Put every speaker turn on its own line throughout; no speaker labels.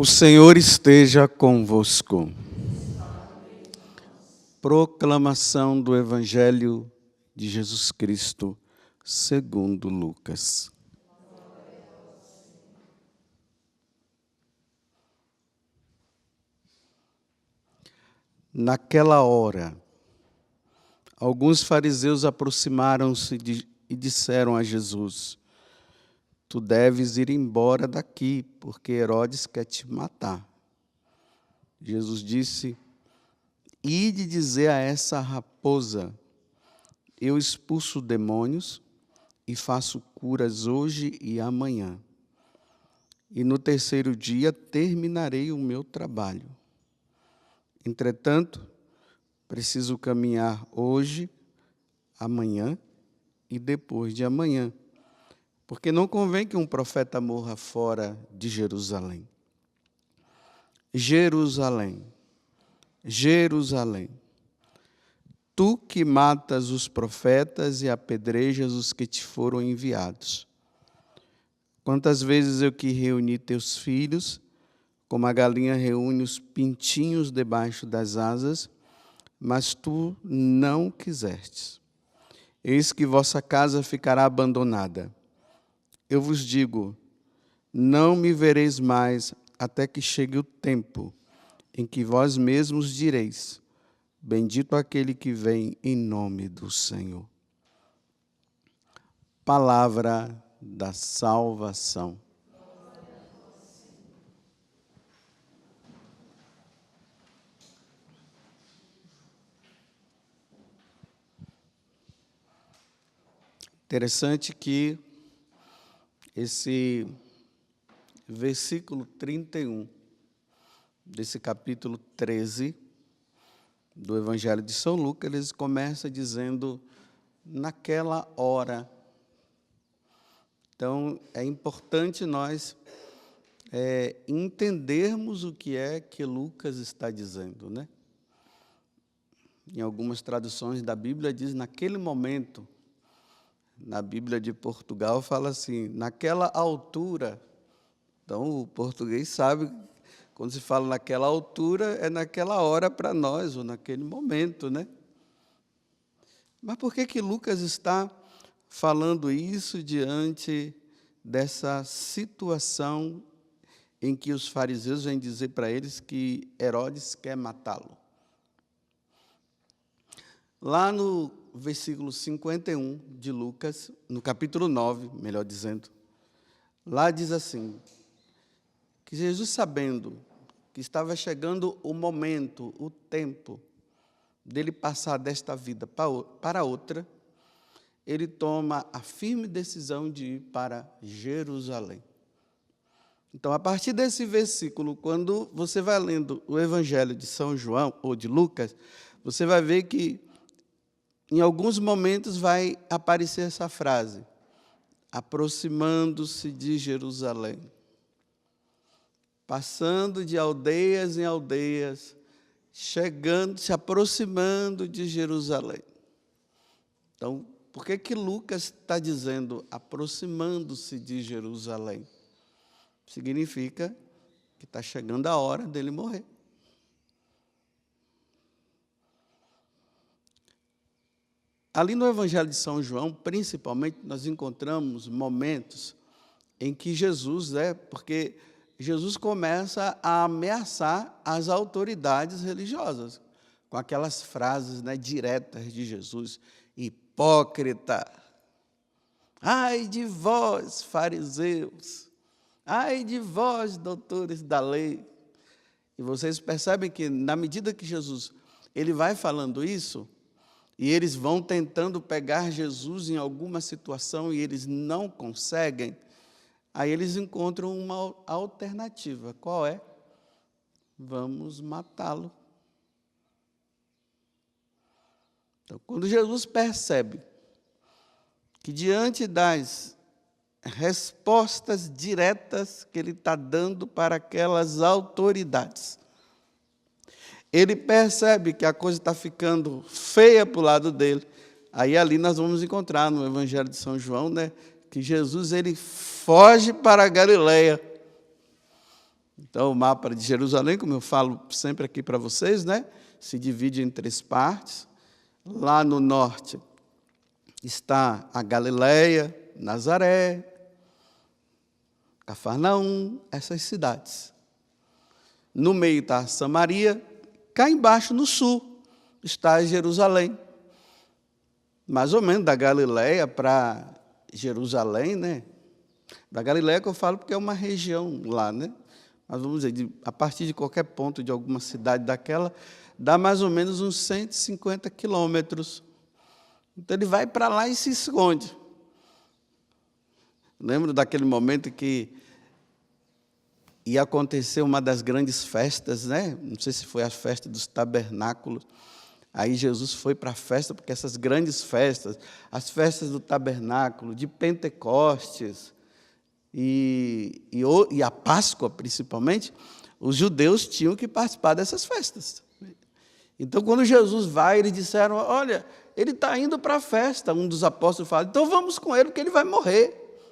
O Senhor esteja convosco. Proclamação do Evangelho de Jesus Cristo, segundo Lucas. Naquela hora, alguns fariseus aproximaram-se e disseram a Jesus: Tu deves ir embora daqui, porque Herodes quer te matar. Jesus disse: Ide dizer a essa raposa: Eu expulso demônios e faço curas hoje e amanhã. E no terceiro dia terminarei o meu trabalho. Entretanto, preciso caminhar hoje, amanhã e depois de amanhã, porque não convém que um profeta morra fora de Jerusalém. Jerusalém, Jerusalém, tu que matas os profetas e apedrejas os que te foram enviados. Quantas vezes eu que reuni teus filhos, como a galinha reúne os pintinhos debaixo das asas, mas tu não quisestes. Eis que vossa casa ficará abandonada. Eu vos digo, não me vereis mais até que chegue o tempo em que vós mesmos direis: Bendito aquele que vem em nome do Senhor. Palavra da salvação. Interessante que esse versículo 31 desse capítulo 13 do Evangelho de São Lucas, ele começa dizendo, naquela hora. Então, é importante nós entendermos o que é que Lucas está dizendo, né? Em algumas traduções da Bíblia diz, naquele momento. Na Bíblia de Portugal fala assim, naquela altura. Então, o português sabe, quando se fala naquela altura, é naquela hora para nós, ou naquele momento, né? Mas por que Lucas está falando isso diante dessa situação em que os fariseus vêm dizer para eles que Herodes quer matá-lo? Lá no versículo 51 de Lucas, no capítulo 9, melhor dizendo, lá diz assim, que Jesus, sabendo que estava chegando o momento, o tempo, dele passar desta vida para outra, ele toma a firme decisão de ir para Jerusalém. Então, a partir desse versículo, quando você vai lendo o Evangelho de São João, ou de Lucas, você vai ver que em alguns momentos vai aparecer essa frase, aproximando-se de Jerusalém, passando de aldeias em aldeias, chegando, se aproximando de Jerusalém. Então, por que Lucas está dizendo aproximando-se de Jerusalém? Significa que está chegando a hora dele morrer. Ali no Evangelho de São João, principalmente, nós encontramos momentos em que Jesus, porque Jesus começa a ameaçar as autoridades religiosas, com aquelas frases diretas de Jesus, hipócrita, ai de vós, fariseus, ai de vós, doutores da lei. E vocês percebem que, na medida que Jesus ele vai falando isso, e eles vão tentando pegar Jesus em alguma situação e eles não conseguem, aí eles encontram uma alternativa. Qual é? Vamos matá-lo. Então, quando Jesus percebe que diante das respostas diretas que ele está dando para aquelas autoridades, ele percebe que a coisa está ficando feia para o lado dele. Aí ali nós vamos encontrar no Evangelho de São João, que Jesus ele foge para a Galileia. Então, o mapa de Jerusalém, como eu falo sempre aqui para vocês, né, se divide em 3 partes. Lá no norte está a Galileia, Nazaré, Cafarnaum, essas cidades. No meio está Samaria, cá embaixo, no sul, está Jerusalém. Mais ou menos da Galileia para Jerusalém, né? Da Galileia que eu falo porque é uma região lá, né? Mas vamos dizer, a partir de qualquer ponto de alguma cidade daquela, dá mais ou menos uns 150 quilômetros. Então ele vai para lá e se esconde. Lembro daquele momento que ia acontecer uma das grandes festas, né? Não sei se foi a festa dos tabernáculos. Aí Jesus foi para a festa, porque essas grandes festas, as festas do tabernáculo, de Pentecostes e a Páscoa, principalmente, os judeus tinham que participar dessas festas. Então, quando Jesus vai, eles disseram, olha, ele está indo para a festa. Um dos apóstolos fala, então vamos com ele, porque ele vai morrer.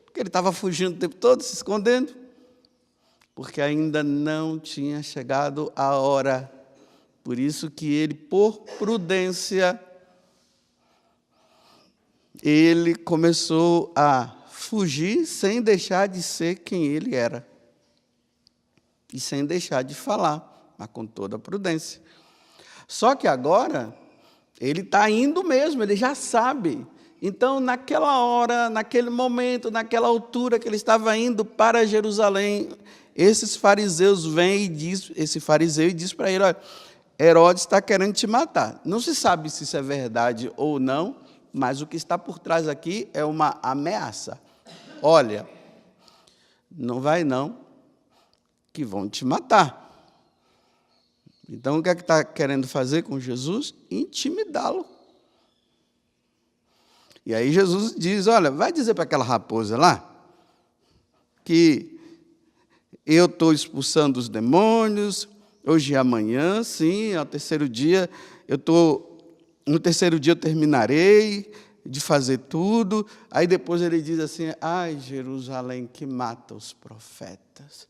Porque ele estava fugindo o tempo todo, se escondendo. Porque ainda não tinha chegado a hora. Por isso que ele, por prudência, ele começou a fugir sem deixar de ser quem ele era. E sem deixar de falar, mas com toda a prudência. Só que agora, ele está indo mesmo, ele já sabe. Então, naquela hora, naquele momento, naquela altura que ele estava indo para Jerusalém, esses fariseus vêm e diz, esse fariseu e diz para ele, olha, Herodes está querendo te matar. Não se sabe se isso é verdade ou não, mas o que está por trás aqui é uma ameaça. Olha, não vai não, que vão te matar. Então, o que é que está querendo fazer com Jesus? Intimidá-lo. E aí Jesus diz, olha, vai dizer para aquela raposa lá que eu estou expulsando os demônios, hoje e amanhã, sim, ao terceiro dia, no terceiro dia eu terminarei de fazer tudo. Aí depois ele diz assim, ai, Jerusalém, que mata os profetas,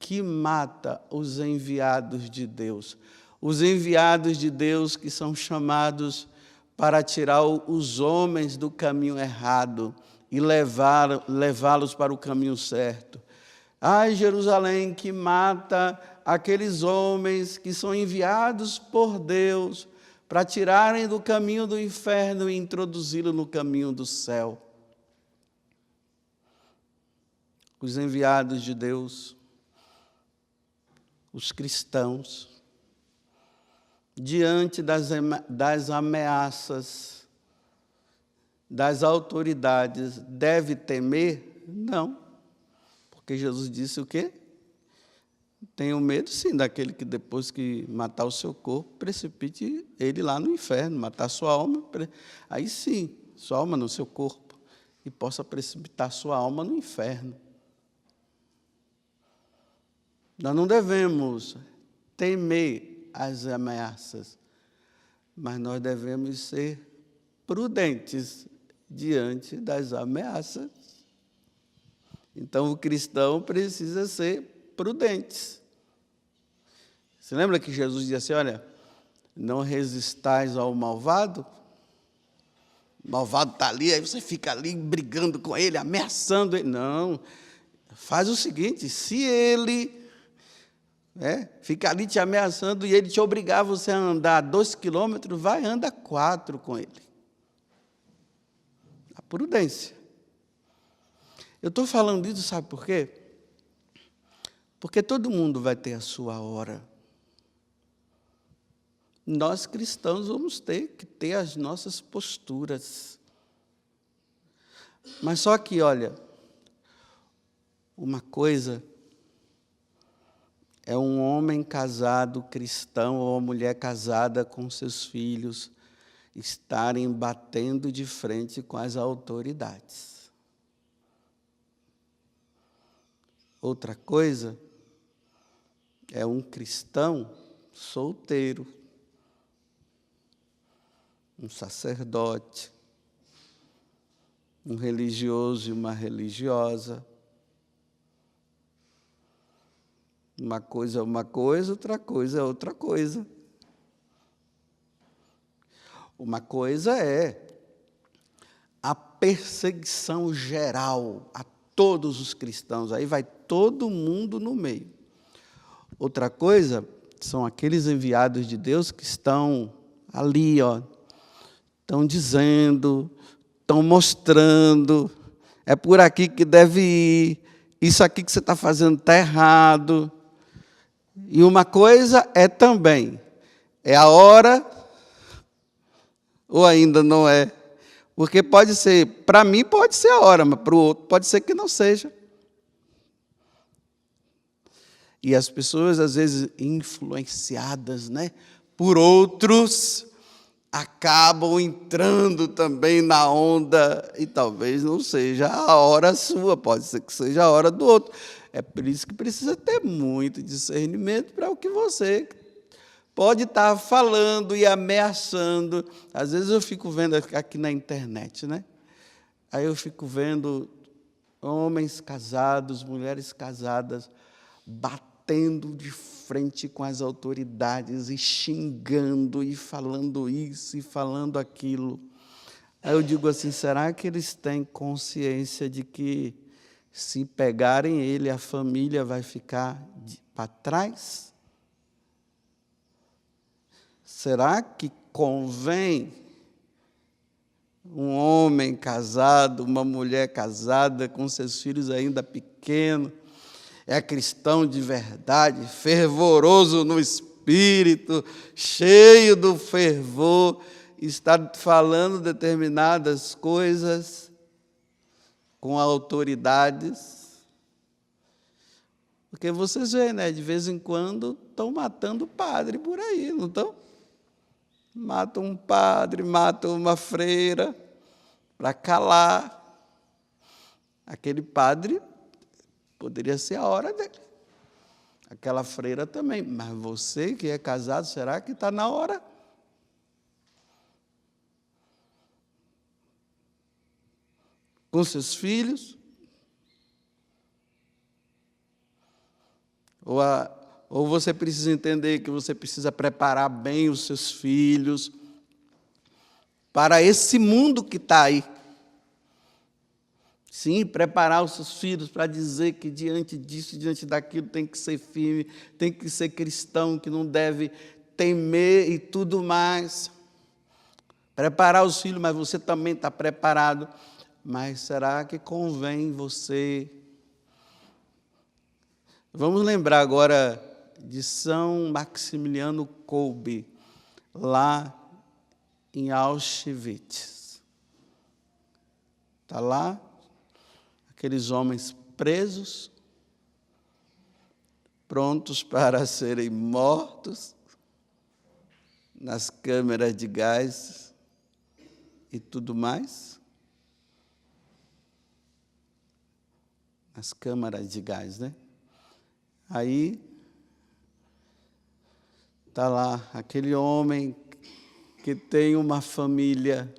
que mata os enviados de Deus. Os enviados de Deus que são chamados para tirar os homens do caminho errado e levá-los para o caminho certo. Ai, Jerusalém, que mata aqueles homens que são enviados por Deus para tirarem do caminho do inferno e introduzi-lo no caminho do céu. Os enviados de Deus, os cristãos, diante das ameaças das autoridades, deve temer? Não. Porque Jesus disse o quê? Tenho medo, sim, daquele que depois que matar o seu corpo, precipite ele lá no inferno, matar sua alma, aí sim, sua alma no seu corpo, e possa precipitar sua alma no inferno. Nós não devemos temer as ameaças, mas nós devemos ser prudentes diante das ameaças. Então, o cristão precisa ser prudente. Você lembra que Jesus disse assim, olha, não resistais ao malvado? O malvado está ali, aí você fica ali brigando com ele, ameaçando ele. Não, faz o seguinte, se ele fica ali te ameaçando e ele te obrigar você a andar 2 quilômetros, vai, anda 4 com ele. A prudência. Eu estou falando isso, sabe por quê? Porque todo mundo vai ter a sua hora. Nós cristãos vamos ter que ter as nossas posturas. Mas só que, olha, uma coisa é um homem casado cristão ou uma mulher casada com seus filhos estarem batendo de frente com as autoridades. Outra coisa é um cristão solteiro, um sacerdote, um religioso e uma religiosa, Uma coisa é uma coisa, outra coisa é outra coisa. Uma coisa é a perseguição geral a todos os cristãos, aí vai todo mundo no meio. Outra coisa são aqueles enviados de Deus que estão ali, estão dizendo, estão mostrando, é por aqui que deve ir, isso aqui que você está fazendo está errado. E uma coisa é também, é a hora ou ainda não é? Porque pode ser, para mim pode ser a hora, mas para o outro pode ser que não seja. E as pessoas, às vezes, influenciadas, por outros, acabam entrando também na onda, e talvez não seja a hora sua, pode ser que seja a hora do outro. É por isso que precisa ter muito discernimento para o que você pode estar falando e ameaçando. Às vezes eu fico vendo aqui na internet, Aí eu fico vendo homens casados, mulheres casadas, batendo de frente com as autoridades e xingando e falando isso e falando aquilo. Aí eu digo assim, será que eles têm consciência de que se pegarem ele, a família vai ficar para trás? Será que convém um homem casado, uma mulher casada, com seus filhos ainda pequenos, é cristão de verdade, fervoroso no espírito, cheio do fervor, está falando determinadas coisas com autoridades? Porque vocês veem, de vez em quando estão matando padre por aí, não estão? Matam um padre, matam uma freira, para calar. Aquele padre poderia ser a hora dele. Aquela freira também. Mas você que é casado, será que está na hora? Com seus filhos? Ou você precisa entender que você precisa preparar bem os seus filhos para esse mundo que está aí. Sim, preparar os seus filhos para dizer que diante disso, diante daquilo, tem que ser firme, tem que ser cristão, que não deve temer e tudo mais. Preparar os filhos, mas você também está preparado. Mas será que convém você? Vamos lembrar agora de São Maximiliano Kolbe, lá em Auschwitz. Está lá, aqueles homens presos, prontos para serem mortos, nas câmeras de gás e tudo mais. As câmaras de gás, Aí está lá aquele homem que tem uma família,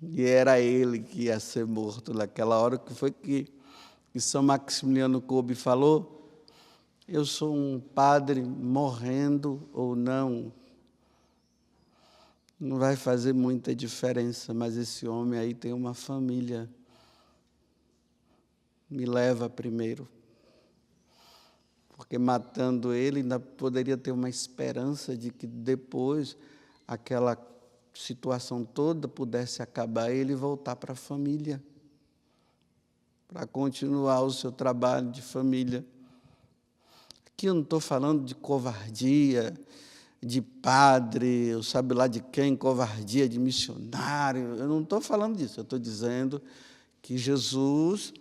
e era ele que ia ser morto naquela hora. Que foi que São Maximiliano Kolbe falou? Eu sou um padre morrendo ou não vai fazer muita diferença, mas esse homem aí tem uma família. Me leva primeiro. Porque matando ele, ainda poderia ter uma esperança de que depois aquela situação toda pudesse acabar e ele voltar para a família, para continuar o seu trabalho de família. Aqui eu não estou falando de covardia, de padre, eu sabe lá de quem, covardia de missionário, eu não estou falando disso, eu estou dizendo que Jesus,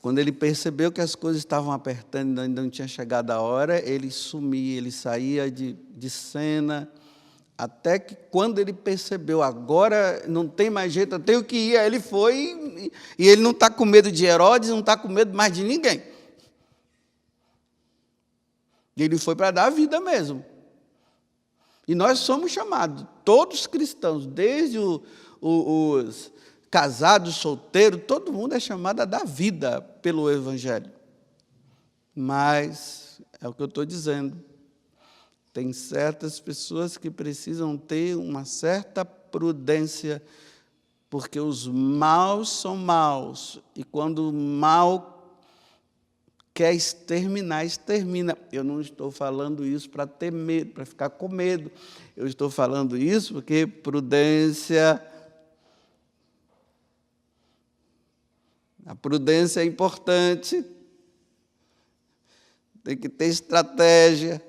quando ele percebeu que as coisas estavam apertando, ainda não tinha chegado a hora, ele sumia, ele saía de cena, até que quando ele percebeu, agora não tem mais jeito, eu tenho que ir, aí ele foi, e ele não está com medo de Herodes, não está com medo mais de ninguém. Ele foi para dar a vida mesmo. E nós somos chamados, todos cristãos, desde os casados, solteiros, todo mundo é chamado a dar vida pelo Evangelho. Mas É o que eu estou dizendo. Tem certas pessoas que precisam ter uma certa prudência, porque os maus são maus, e quando o mal quer exterminar, extermina. Eu não estou falando isso para ter medo, para ficar com medo. Eu estou falando isso porque prudência, a prudência é importante, tem que ter estratégia,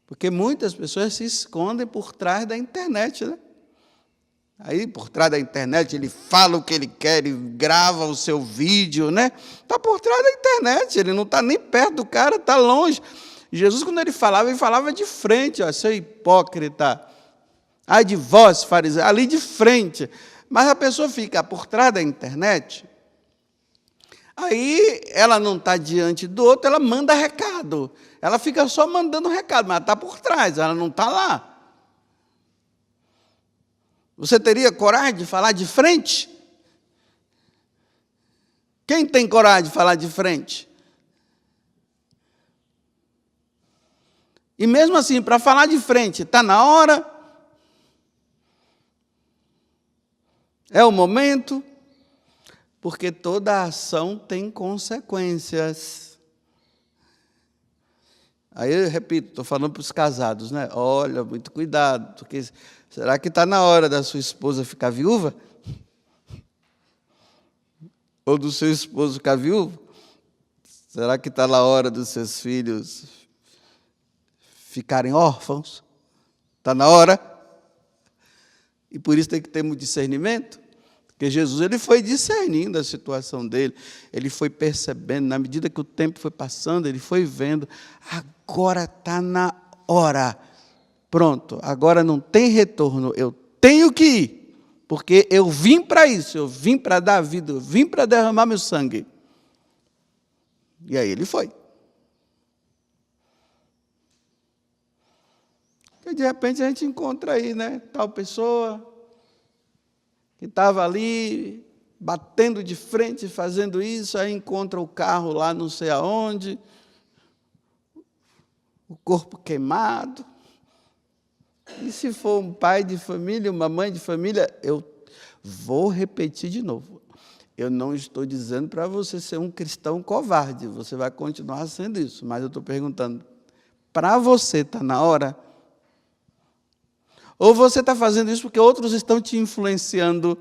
porque muitas pessoas se escondem por trás da internet, né? Aí, por trás da internet, ele fala o que ele quer, ele grava o seu vídeo, né? Está por trás da internet, ele não está nem perto do cara, está longe. Jesus, quando ele falava de frente, ó, seu hipócrita. Ai de vós, fariseus, ali de frente. Mas a pessoa fica por trás da internet, aí ela não está diante do outro, ela manda recado. Ela fica só mandando recado, mas está por trás, ela não está lá. Você teria coragem de falar de frente? Quem tem coragem de falar de frente? E mesmo assim, para falar de frente, está na hora? É o momento? Porque toda ação tem consequências. Aí eu repito, estou falando para os casados, né? Olha, muito cuidado, porque será que está na hora da sua esposa ficar viúva? Ou do seu esposo ficar viúvo? Será que está na hora dos seus filhos ficarem órfãos? Está na hora? E por isso tem que ter muito discernimento. Porque Jesus ele foi discernindo a situação dele, ele foi percebendo, na medida que o tempo foi passando, ele foi vendo, agora está na hora. Pronto, agora não tem retorno, eu tenho que ir, porque eu vim para isso, eu vim para dar vida, eu vim para derramar meu sangue. E aí ele foi. E de repente a gente encontra aí, né, tal pessoa que estava ali, batendo de frente, fazendo isso, aí encontra o carro lá não sei aonde, o corpo queimado. E se for um pai de família, uma mãe de família, eu vou repetir de novo. Eu não estou dizendo para você ser um cristão covarde, você vai continuar sendo isso, mas eu estou perguntando, para você está na hora? Ou você está fazendo isso porque outros estão te influenciando,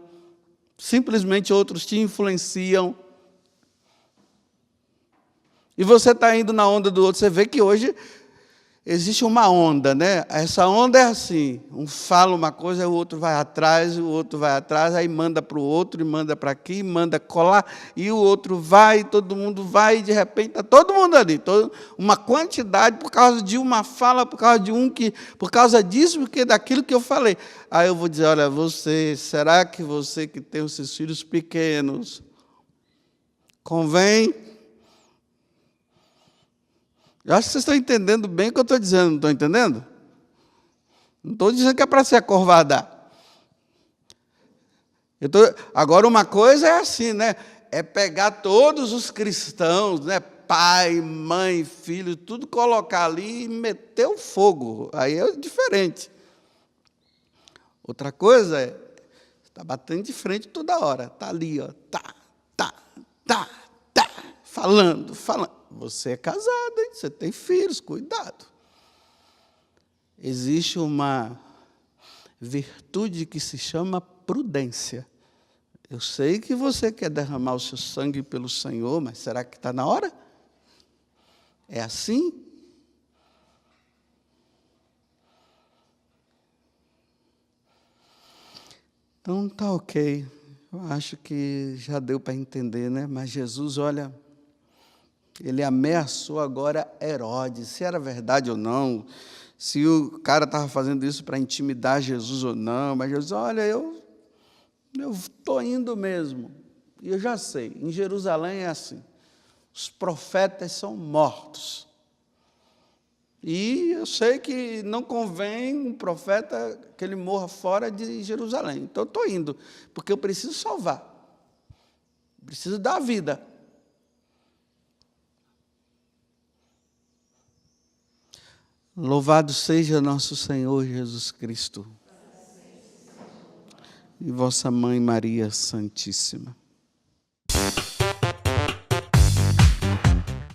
simplesmente outros te influenciam, e você está indo na onda do outro. Você vê que hoje existe uma onda, né? Essa onda é assim, um fala uma coisa, o outro vai atrás, aí manda para o outro, e manda para aqui, manda colar, e o outro vai, todo mundo vai, e de repente está todo mundo ali, uma quantidade por causa de uma fala, por causa disso, porque daquilo que eu falei. Aí eu vou dizer, olha, será que você que tem os seus filhos pequenos, convém? Eu acho que vocês estão entendendo bem o que eu estou dizendo, não estão entendendo? Não estou dizendo que é para se acovardar. Agora, uma coisa é assim, né? É pegar todos os cristãos, né? Pai, mãe, filho, tudo colocar ali e meter o fogo. Aí é diferente. Outra coisa é, está batendo de frente toda hora. Está ali, ó, falando. Você é casado, hein? Você tem filhos, cuidado. Existe uma virtude que se chama prudência. Eu sei que você quer derramar o seu sangue pelo Senhor, mas será que está na hora? É assim? Então tá ok. Eu acho que já deu para entender, né? Mas Jesus, olha, ele ameaçou agora Herodes, se era verdade ou não, se o cara estava fazendo isso para intimidar Jesus ou não, mas Jesus, olha, eu estou indo mesmo, e eu já sei, em Jerusalém é assim, os profetas são mortos, e eu sei que não convém um profeta que ele morra fora de Jerusalém, então eu estou indo, porque eu preciso salvar, preciso dar vida. Louvado seja nosso Senhor Jesus Cristo e vossa Mãe Maria Santíssima.